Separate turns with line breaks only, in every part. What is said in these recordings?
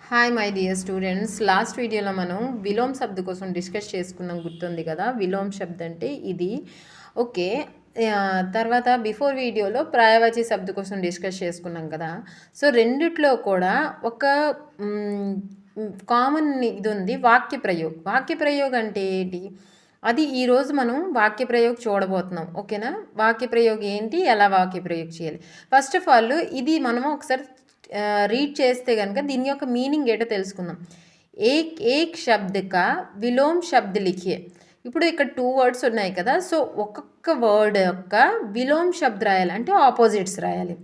Hi my dear students, last వీడియోలో మనం విలోమ్ శబ్ద కోసం డిస్కస్ చేసుకున్నాం, గుర్తుంది కదా. విలోమ్ శబ్ద అంటే ఇది. ఓకే, తర్వాత బిఫోర్ వీడియోలో పర్యాయవాచి శబ్ద కోసం డిస్కస్ చేసుకున్నాం కదా. సో రెండిట్లో కూడా ఒక కామన్ ఇది ఉంది, వాక్య ప్రయోగ్. వాక్య ప్రయోగ్ అంటే ఏంటి, అది ఈరోజు మనం వాక్య ప్రయోగ్ చూడబోతున్నాం. ఓకేనా, వాక్య ప్రయోగ్ ఏంటి, ఎలా వాక్య ప్రయోగ్ చేయాలి. ఫస్ట్ ఆఫ్ ఆల్ ఇది మనము ఒకసారి రీడ్ చేస్తే కనుక దీని యొక్క మీనింగ్ ఏంటో తెలుసుకుందాం. ఏక్ శబ్ద కా విలోమ్ శబ్ద లిఖియే. ఇప్పుడు ఇక్కడ 2 వర్డ్స్ ఉన్నాయి కదా. సో ఒక్కొక్క వర్డ్ యొక్క విలోమ్ శబ్ద రాయాలి, అంటే ఆపోజిట్స్ రాయాలి.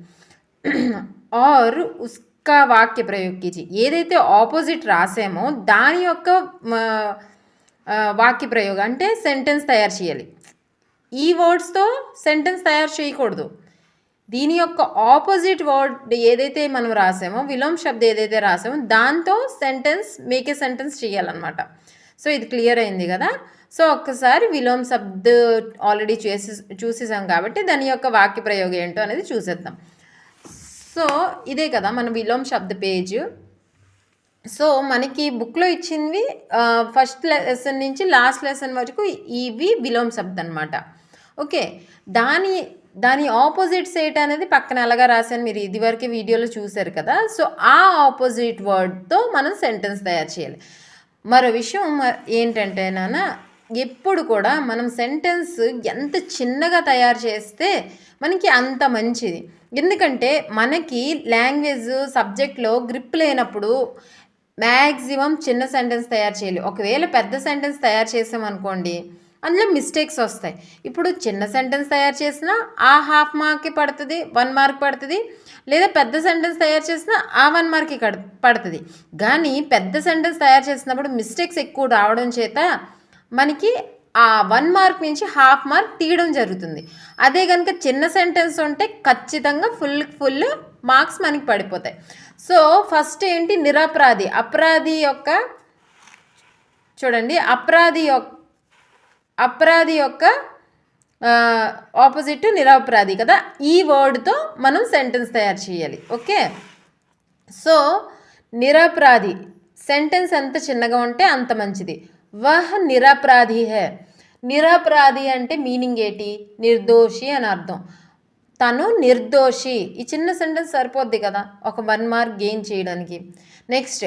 ఆర్ ఉస్కా వాక్య ప్రయోగ్ కీజీ. ఏదైతే ఆపోజిట్ రాసామో దాని యొక్క వాక్య ప్రయోగం అంటే సెంటెన్స్ తయారు చేయాలి. ఈ వర్డ్స్తో సెంటెన్స్ తయారు చేయకూడదు. దీని యొక్క ఆపోజిట్ వర్డ్ ఏదైతే మనం రాసామో, విలోమ్ శబ్ద ఏదైతే రాసామో దాంతో సెంటెన్స్ మేక్ ఏ సెంటెన్స్ చేయాలన్నమాట. సో ఇది క్లియర్ అయింది కదా. సో ఒక్కసారి విలోమ్ శబ్ద ఆల్రెడీ చూసేసాం కాబట్టి దాని యొక్క వాక్య ప్రయోగం ఏంటో అనేది చూసేద్దాం. సో ఇదే కదా మన విలోమ్ శబ్ద పేజ్. సో మనకి బుక్లో ఇచ్చినవి ఫస్ట్ లెసన్ నుంచి లాస్ట్ లెసన్ వరకు ఇవి విలోమ్ శబ్ద అనమాట. ఓకే, దాని ఆపోజిట్స్ ఏంటి అనేది పక్కన ఎలాగా రాశాను, మీరు ఇదివరకే వీడియోలో చూశారు కదా. సో ఆ ఆపోజిట్ వర్డ్తో మనం సెంటెన్స్ తయారు చేయాలి. మరో విషయం ఏంటంటే నాన్న, ఎప్పుడు కూడా మనం సెంటెన్స్ ఎంత చిన్నగా తయారు చేస్తే మనకి అంత మంచిది. ఎందుకంటే మనకి లాంగ్వేజ్ సబ్జెక్ట్లో గ్రిప్ లేనప్పుడు మ్యాక్సిమం చిన్న సెంటెన్స్ తయారు చేయాలి. ఒకవేళ పెద్ద సెంటెన్స్ తయారు చేసామనుకోండి, అందులో మిస్టేక్స్ వస్తాయి. ఇప్పుడు చిన్న సెంటెన్స్ తయారు చేసినా ఆ 1/2 మార్క్కి పడుతుంది, 1 మార్క్ పడుతుంది. లేదా పెద్ద సెంటెన్స్ తయారు చేసినా ఆ 1 మార్క్కి పడుతుంది. కానీ పెద్ద సెంటెన్స్ తయారు చేసినప్పుడు మిస్టేక్స్ ఎక్కువ రావడం చేత మనకి ఆ 1 మార్క్ నుంచి 1/2 మార్క్ తీయడం జరుగుతుంది. అదే కనుక చిన్న సెంటెన్స్ ఉంటే ఖచ్చితంగా ఫుల్ మార్క్స్ మనకి పడిపోతాయి. సో ఫస్ట్ ఏంటి, నిరపరాధి. అపరాధి యొక్క చూడండి, అపరాధి యొక్క ఆపోజిట్ నిరపరాధి కదా. ఈ వర్డ్తో మనం సెంటెన్స్ తయారు చేయాలి. ఓకే, సో నిరపరాధి సెంటెన్స్ ఎంత చిన్నగా ఉంటే అంత మంచిది. వహ్ నిరపరాధి హే. నిరపరాధి అంటే మీనింగ్ ఏంటి, నిర్దోషి అని అర్థం. తను నిర్దోషి. ఈ చిన్న సెంటెన్స్ సరిపోద్ది కదా ఒక 1 మార్క్ గెయిన్ చేయడానికి. నెక్స్ట్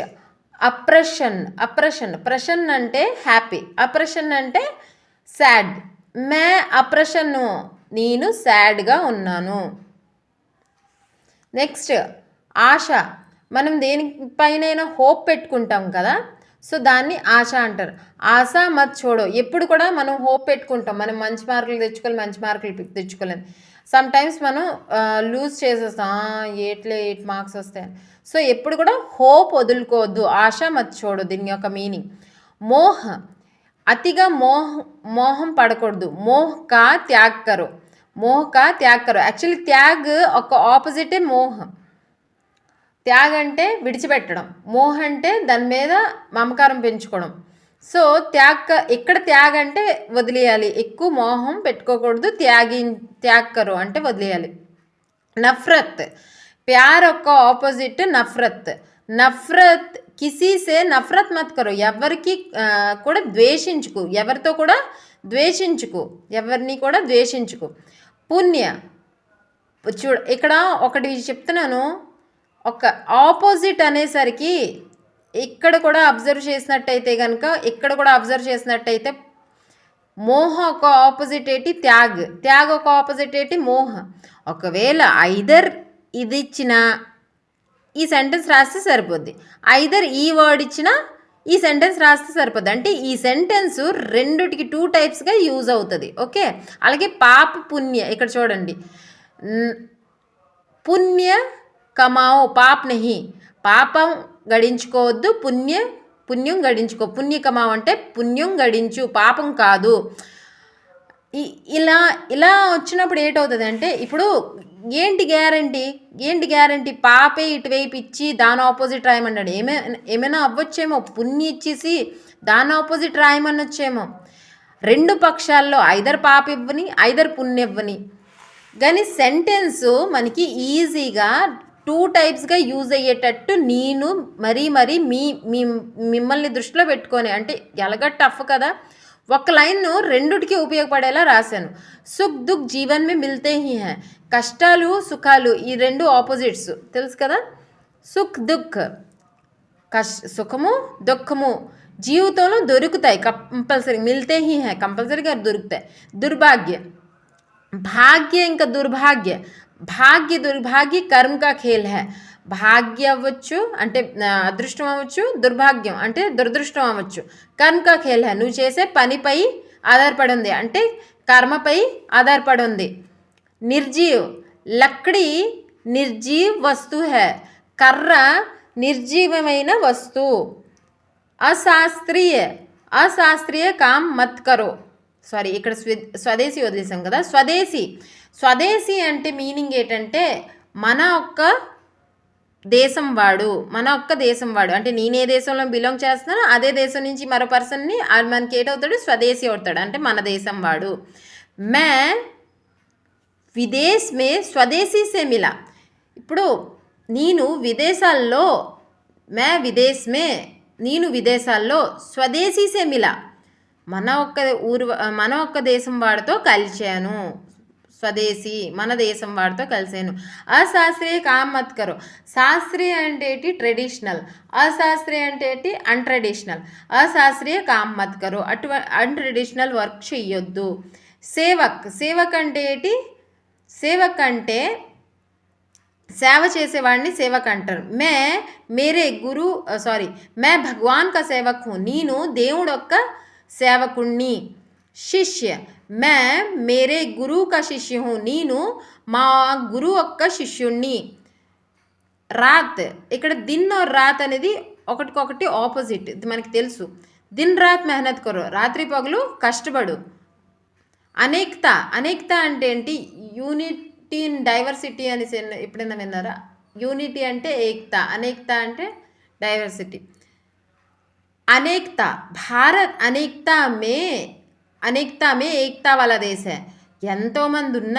ప్రసన్న అంటే హ్యాపీ, అప్రెషన్ అంటే సాడ్. మే అప్రెషన్ను, నేను సాడ్గా ఉన్నాను. నెక్స్ట్ ఆశ. మనం దేనిపైనైనా హోప్ పెట్టుకుంటాం కదా, సో దాన్ని ఆశ అంటారు. ఆశ మత్ చూడో. ఎప్పుడు కూడా మనం హోప్ పెట్టుకుంటాం, మనం మంచి మార్కులు తెచ్చుకోలేము. సమ్ టైమ్స్ మనం లూజ్ చేసేస్తాం, 8 మార్క్స్ వస్తాయి. సో ఎప్పుడు కూడా హోప్ వదులుకోవద్దు. ఆశ మత్ చూడో దీని యొక్క మీనింగ్. మోహ, అతిగా మోహం పడకూడదు. మోహ్ కా త్యాగ్ కరో. యాక్చువల్లీ త్యాగ్ ఒక ఆపోజిటే మోహ. త్యాగ్ అంటే విడిచిపెట్టడం, మోహ అంటే దాని మీద మమకారం పెంచుకోవడం. సో ఇక్కడ త్యాగ్ అంటే వదిలేయాలి, ఎక్కువ మోహం పెట్టుకోకూడదు. త్యాగ్ కరో అంటే వదిలేయాలి. నఫ్రత్, ప్యార్ యొక్క ఆపోజిట్ నఫ్రత్. కిసీసే నఫరత్ మత్ కరో. ఎవరికి కూడా ద్వేషించుకు, ఎవరితో కూడా ద్వేషించుకు, ఎవరిని కూడా ద్వేషించుకు. పుణ్య, ఇక్కడ ఒకటి చెప్తున్నాను, ఒక ఆపోజిట్ అనేసరికి ఇక్కడ కూడా అబ్జర్వ్ చేసినట్టయితే మోహ ఒక ఆపోజిట్ ఏంటి, త్యాగ్ ఒక ఆపోజిట్ ఏంటి, మోహ. ఒకవేళ ఐదర్ ఇది ఇచ్చినా ఈ సెంటెన్స్ రాస్తే సరిపోద్ది, ఐదర్ ఈ వర్డ్ ఇచ్చినా ఈ సెంటెన్స్ రాస్తే సరిపోద్ది. అంటే ఈ సెంటెన్స్ రెండుటికి 2 టైప్స్గా యూజ్ అవుతుంది. ఓకే, అలాగే పాప పుణ్య. ఇక్కడ చూడండి, పుణ్య కమాओ పాప్ నహి. పాపం గడించుకోవద్దు, పుణ్యం గడించుకో. పుణ్య కమాओ అంటే పుణ్యం గడించు, పాపం కాదు. ఇలా వచ్చినప్పుడు ఏంటవుతుంది అంటే, ఇప్పుడు ఏంటి గ్యారంటీ, పాపే ఇటువైపు ఇచ్చి దాని ఆపోజిట్ రాయమన్నాడు. ఏమైనా అవ్వచ్చేమో, పుణ్య ఇచ్చేసి దాని ఆపోజిట్ రాయమనొచ్చేమో. 2 పక్షాల్లో ఐదర్ పాప ఇవ్వని, ఐదర్ పుణ్య ఇవ్వని. కానీ సెంటెన్స్ మనకి ఈజీగా 2 టైప్స్గా యూజ్ అయ్యేటట్టు నేను మరీ మిమ్మల్ని దృష్టిలో పెట్టుకొని, అంటే ఎలాగ టఫ్ కదా, ఒక లైన్ను రెండుటికి ఉపయోగపడేలా రాశాను. సుఖ్ దుఃఖ్ జీవన్ మే మిల్తే హీ హై, కష్టాలు సుఖాలు ఈ రెండు ఆపోజిట్స్ తెలుసు కదా. సుఖ్ దుఃఖ్ సుఖము దుఃఖము జీవితంలో దొరుకుతాయి కంపల్సరీ, మిల్తే హీ హై కంపల్సరీగా దొరుకుతాయి. దుర్భాగ్య భాగ్య ఇంకా దుర్భాగ్య, భాగ్య దుర్భాగ్య కర్మ కా ఖేల్ హై. భాగ్య అవ్వచ్చు అంటే అదృష్టం అవ్వచ్చు, దుర్భాగ్యం అంటే దురదృష్టం అవ్వచ్చు. కర్మ కా ఖేల్ హై, నువ్వు చేసే పనిపై ఆధారపడి ఉంది అంటే కర్మపై ఆధారపడి ఉంది. నిర్జీవ్ లక్డీ నిర్జీవ్ వస్తు హై, కర్ర నిర్జీవమైన వస్తువు. అశాస్త్రీయ కామ్ మత్ కరో, సారీ ఇక్కడ స్వదేశీ వదిలేసాం కదా. స్వదేశీ అంటే మీనింగ్ ఏంటంటే మన ఒక్క దేశం వాడు అంటే నేను ఏ దేశంలో బిలాంగ్ చేస్తున్నానో అదే దేశం నుంచి మరో పర్సన్ని మనకి ఏటవుతాడు, స్వదేశీ అవుతాడు అంటే మన దేశం వాడు. మే విదేశ్ మే స్వదేశీ సే మిలా, ఇప్పుడు నేను విదేశాల్లో నేను విదేశాల్లో స్వదేశీ సే మిలా మన ఒక్క దేశం వాడితో కలిశాను, స్వదేశీ మన దేశం వాడితో కలిసాను. అశాస్త్రీయ కామ్ మత్ కరో, శాస్త్రీయ అంటే ఏంటి ట్రెడిషనల్, అశాస్త్రీయ అంటే ఏంటి అన్ట్రెడిషనల్. అశాస్త్రీయ కామ్ మత్ కరో, అన్ట్రెడిషనల్ వర్క్ చెయ్యొద్దు. సేవక్ అంటే ఏంటి, సేవక్ అంటే సేవ చేసేవాడిని సేవక్ అంటారు. మే భగవాన్ కా సేవక్ హూ, నేను దేవుడు యొక్క సేవకుణ్ణి. శిష్య మే మేరే గురువు కా శిష్య హూ, నేను మా గురువు యొక్క శిష్యుణ్ణి. రాత్ ఇక్కడ దిన్ और రాత్ అనేది ఒకటికొకటి ఆపోజిట్, ఇది మనకి తెలుసు. దిన్ రాత్ మెహనత్ కరో, రాత్రి పగలు కష్టపడు. అనేకత అంటే ఏంటి, యూనిటీ ఇన్ డైవర్సిటీ అని ఎప్పుడైనా విన్నారా? యూనిటీ అంటే ఏకత, అనేకత అంటే డైవర్సిటీ. అనేకత భారత్ అనేకతా మే ఏకతా వాలా దేశ హై. ఎంతోమంది ఉన్న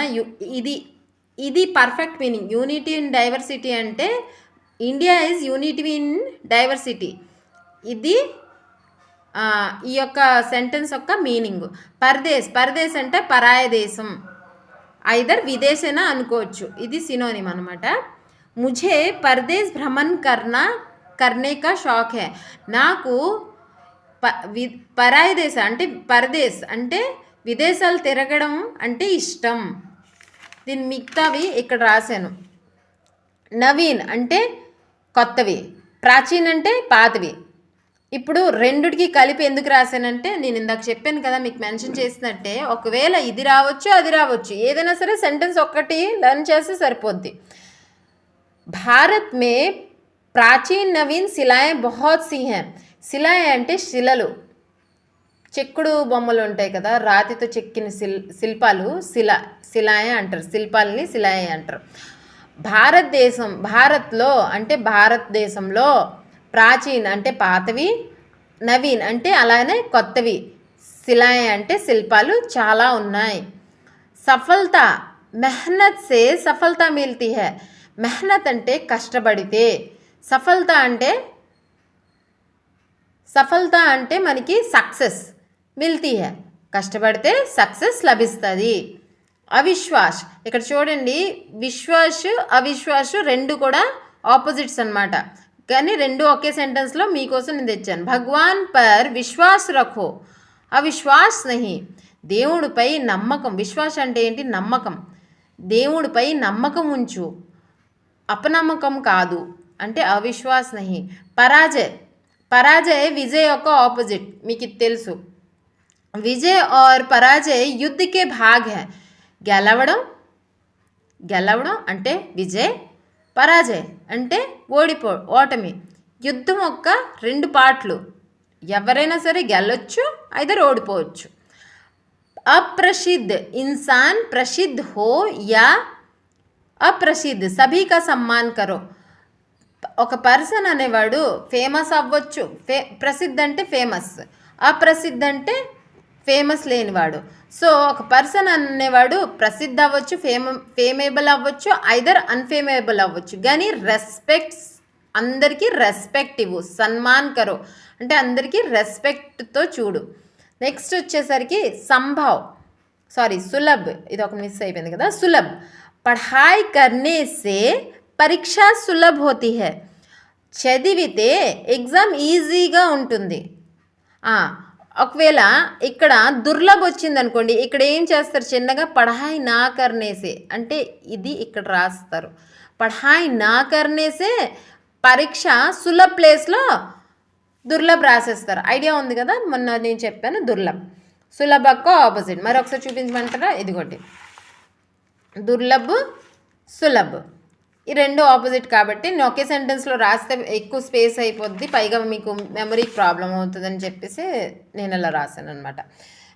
ఇది perfect meaning. Unity in diversity అంటే India is unity in diversity, ఇది ఈ యొక్క సెంటెన్స్ యొక్క మీనింగ్. పరదేశ్ అంటే పరాయ దేశం, ఐదర్ విదేశైనా అనుకోవచ్చు, ఇది సినోనిమ్ అనమాట. ముఝే పరదేశ్ భ్రమణ్ కర్నే కా షాక్ హై, నాకు పరాయి దేశ అంటే పరదేశ్ అంటే విదేశాలు తిరగడం అంటే ఇష్టం. దీని మిగతావి ఇక్కడ రాశాను. నవీన్ అంటే కొత్తవి, ప్రాచీన్ అంటే పాతవి. ఇప్పుడు రెండుటికి కలిపి ఎందుకు రాశానంటే నేను ఇందాక చెప్పాను కదా, మీకు మెన్షన్ చేసినట్టే ఒకవేళ ఇది రావచ్చు అది రావచ్చు, ఏదైనా సరే సెంటెన్స్ ఒక్కటి లర్న్ చేస్తే సరిపోద్ది. భారత్ మే ప్రాచీన్ నవీన్ శిలాయే బహుత్ సి హై. శిలాయ అంటే శిలలు, చెక్కుడు బొమ్మలు ఉంటాయి కదా, రాతితో చెక్కిన శిల్పాలు శిలాయ అంటారు, శిల్పాలని శిలాయ అంటారు. భారత్లో అంటే భారతదేశంలో ప్రాచీన్ అంటే పాతవి, నవీన్ అంటే అలానే కొత్తవి, శిలాయ అంటే శిల్పాలు చాలా ఉన్నాయి. సఫలత మెహనత్ సే సఫలత మిల్తీ హై. మెహనత్ అంటే కష్టపడితే, సఫలత అంటే మనకి సక్సెస్, మిల్తీ హై కష్టపడితే సక్సెస్ లభిస్తుంది. అవిశ్వాస్ ఇక్కడ చూడండి, అవిశ్వాస్ రెండు కూడా ఆపోజిట్స్ అన్నమాట, కానీ రెండు ఒకే సెంటెన్స్లో మీకోసం నేను తెచ్చాను. భగవాన్ పర్ విశ్వాస్ రఖో, అవిశ్వాస్ నహి. దేవుడిపై నమ్మకం, విశ్వాస్ అంటే ఏంటి నమ్మకం, దేవుడిపై నమ్మకం ఉంచు, అపనమ్మకం కాదు అంటే అవిశ్వాస్ నహి. పరాజయ్ విజయ్ యొక్క ఆపోజిట్, మీకు ఇది తెలుసు. విజయ్ और పరాజయ్ యుద్ధ కే భాగ్ హై. గెలవడం అంటే విజయ్, పరాజయ్ అంటే ఓటమి. యుద్ధం యొక్క రెండు పార్ట్లు, ఎవరైనా సరే గెలవచ్చు ఐదర్ ఓడిపోవచ్చు. అప్రసిద్ధ ఇన్సాన్ ప్రసిద్ధ హో యా అప్రసిద్ధ సభీ కా సమ్మాన్ కరో. ఒక పర్సన్ అనేవాడు ఫేమస్ అవ్వచ్చు, ప్రసిద్ధ అంటే ఫేమస్, అప్రసిద్ధ అంటే ఫేమస్ లేనివాడు. సో ఒక పర్సన్ అనేవాడు ప్రసిద్ధ అవ్వచ్చు, ఫేమేబుల్ అవ్వచ్చు, ఐదర్ అన్ఫేమేబుల్ అవ్వచ్చు, కానీ రెస్పెక్ట్స్ అందరికీ రెస్పెక్ట్ ఇవ్వు, సన్మాన్ కరో అంటే అందరికీ రెస్పెక్ట్తో చూడు. నెక్స్ట్ వచ్చేసరికి సులభ్, ఇది ఒక మిస్ అయిపోయింది కదా. సులభ్, పढ़ाई करने से పరీక్ష సులభ్ హోతీ హై, చదివితే ఎగ్జామ్ ఈజీగా ఉంటుంది. ఒకవేళ ఇక్కడ దుర్లభ్ వచ్చింది అనుకోండి, ఇక్కడ ఏం చేస్తారు చిన్నగా పढ़ाई నా కర్నేసే అంటే ఇది ఇక్కడ రాస్తారు. పढ़ाई నా కర్నేసే పరీక్ష సులభ్ ప్లేస్లో దుర్లభ్ రాసేస్తారు. ఐడియా ఉంది కదా, మొన్న నేను చెప్పాను దుర్లభ్. సులభకు ఆపోజిట్ మరి ఒకసారి చూపించమంటారా, ఇదిగోటి దుర్లభ్ సులభ్, ఈ రెండు ఆపోజిట్ కాబట్టి నేను ఒకే సెంటెన్స్లో రాస్తే ఎక్కువ స్పేస్ అయిపోద్ది, పైగా మీకు మెమరీ ప్రాబ్లం అవుతుందని చెప్పేసి నేను అలా రాశాను అనమాట.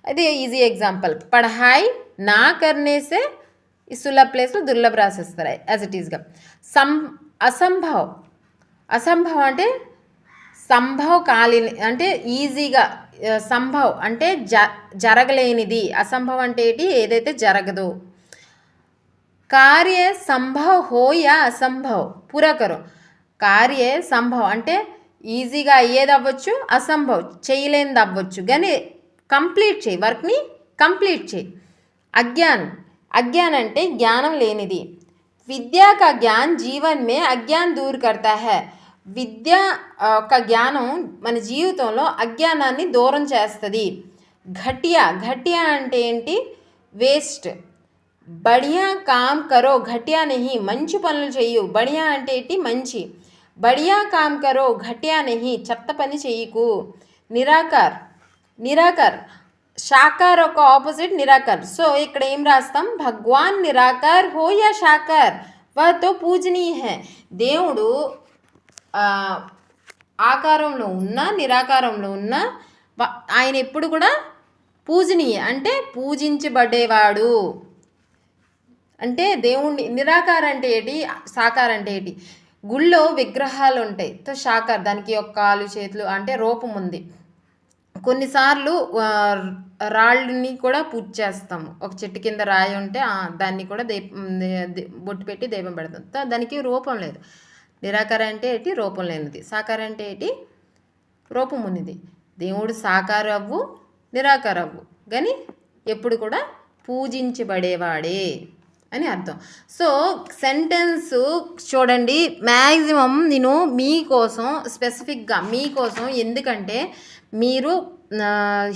అది ఈజీ ఎగ్జాంపుల్. పढ़ाई నా కర్నేసే ఈ సులభ్ ప్లేస్లో దుర్లభ్ రాసేస్తారు యాజ్ ఇట్ ఈస్గా. అసంభవ్ అంటే సంభవ్ కాలేని అంటే ఈజీగా, సంభవ్ అంటే జరగలేనిది, అసంభవ్ అంటే ఏంటి ఏదైతే జరగదు. కార్య సంభవ్ హో యా అసంభవ్ పూరా కరో, కార్య సంభవ్ అంటే ఈజీగా అయ్యేది అవ్వచ్చు, అసంభవ్ చేయలేనిది అవ్వచ్చు, కానీ కంప్లీట్ చేయి, వర్క్ని కంప్లీట్ చేయి. అజ్ఞాన్ అంటే జ్ఞానం లేనిది. విద్యా కా జ్ఞాన్ జీవన్ మే అజ్ఞాన్ దూర్ కర్తా హై, విద్య ఒక జ్ఞానం మన జీవితంలో అజ్ఞానాన్ని దూరం చేస్తుంది. ఘటియా అంటే ఏంటి, వేస్ట్. బడియా కామ్ కరో, ఘటియా నహి మంచి పనులు చెయ్యు, బడియా అంటే ఏంటి మంచి. బడియా కామ్ కరో ఘటియా నహి చెత్త పని చెయ్యకు. నిరాకార్ షాకార్ ఒక ఆపోజిట్ నిరాకార్. సో ఇక్కడ ఏం రాస్తాం, భగవాన్ నిరాకార్ హో యా షాకార్ వతో పూజనీయ హై, దేవుడు ఆకారంలో ఉన్నా నిరాకారంలో ఉన్నా ఆయన ఎప్పుడు కూడా పూజనీయ అంటే పూజించబడేవాడు. అంటే దేవుణ్ణి నిరాకార అంటే ఏంటి, సాకార అంటే ఏంటి, గుళ్ళో విగ్రహాలు ఉంటాయి, తో సాకార్ దానికి ఒక కాలు చేతులు అంటే రూపం ఉంది. కొన్నిసార్లు రాళ్ళని కూడా పూజ చేస్తాము, ఒక చెట్టు కింద రాయి ఉంటే దాన్ని కూడా బొట్టు పెట్టి దీపం పెడతాం, దానికి రూపం లేదు. నిరాకార అంటే ఏంటి, రూపం లేనిది. సాకార అంటే ఏంటి, రూపం ఉన్నది. దేవుడు సాకార అవ్వు నిరాకార అవ్వు, కానీ ఎప్పుడు కూడా పూజించబడేవాడే అని అర్థం. సో సెంటెన్స్ చూడండి, మ్యాక్సిమం నేను మీకోసం స్పెసిఫిక్గా మీకోసం, ఎందుకంటే మీరు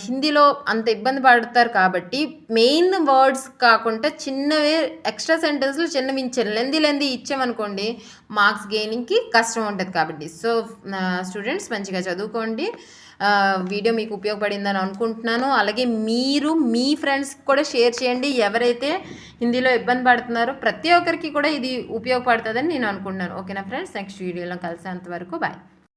హిందీలో అంత ఇబ్బంది పడతారు కాబట్టి మెయిన్ వర్డ్స్ కాకుండా చిన్నవే ఎక్స్ట్రా సెంటెన్స్లు చిన్నవి ఇచ్చారు. లెందీ ఇచ్చామనుకోండి మార్క్స్ గెయినింగ్కి కష్టం ఉంటుంది కాబట్టి. సో స్టూడెంట్స్ మంచిగా చదువుకోండి. వీడియో మీకు ఉపయోగపడిందని అనుకుంటున్నాను. అలాగే మీరు మీ ఫ్రెండ్స్కి కూడా షేర్ చేయండి, ఎవరైతే హిందీలో ఇబ్బంది పడుతున్నారో ప్రతి ఒక్కరికి కూడా ఇది ఉపయోగపడుతుందని నేను అనుకుంటున్నాను. ఓకేనా ఫ్రెండ్స్, నెక్స్ట్ వీడియోలో కలిసేంత వరకు బాయ్.